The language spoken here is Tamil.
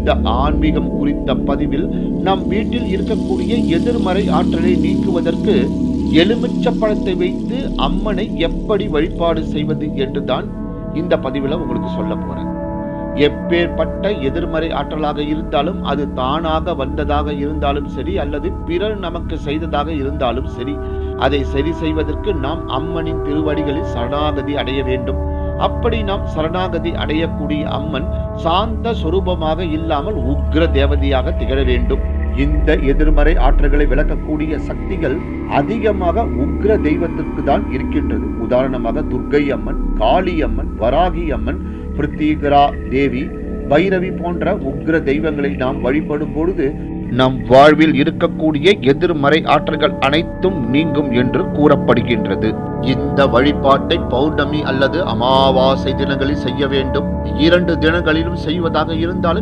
இந்த ஆன்மீகம் குறித்த பதிவில் நம் வீட்டில் இருக்கக்கூடிய எதிர்மறை ஆற்றலை நீக்குவதற்கு எலுமிச்சப்பழத்தை வைத்து அம்மனை எப்படி வழிபாடு செய்வது என்றுதான் இந்த பதிவில் உங்களுக்கு சொல்ல போறேன். எப்பேற்பட்ட எதிர்மறை ஆற்றலாக இருந்தாலும், அது தானாக வந்ததாக இருந்தாலும் சரி, அல்லது பிறர் நமக்கு செய்ததாக இருந்தாலும் சரி, அதை சரி செய்வதற்கு நாம் அம்மனின் திருவடிகளில் சரணாகதி அடைய வேண்டும். அப்படி நாம் சரணாகதி அடையக்கூடிய அம்மன் சாந்த சொரூபமாக இல்லாமல் உக்ர தேவதையாக திகழ வேண்டும். இந்த எதிர்மறை ஆற்றல்களை விளக்கக்கூடிய சக்திகள் அதிகமாக உக்ர தெய்வத்திற்கு தான் இருக்கின்றது. உதாரணமாக துர்க்கை அம்மன், காளி அம்மன், வராகி அம்மன், பிருத்திகரா தேவி, பைரவி போன்ற உக்ர தெய்வங்களை நாம் வழிபடும் பொழுது நம் வாழ்வில் இருக்கக்கூடிய எதிர்மறை ஆற்றல்கள் அனைத்தும் நீங்கும் என்று கூறப்படுகின்றது. இந்த வழிபாட்டை பௌர்ணமி அல்லது அமாவாசை தினங்களில் செய்ய வேண்டும். 2 தினங்களிலும் செய்வதாக இருந்தாலும்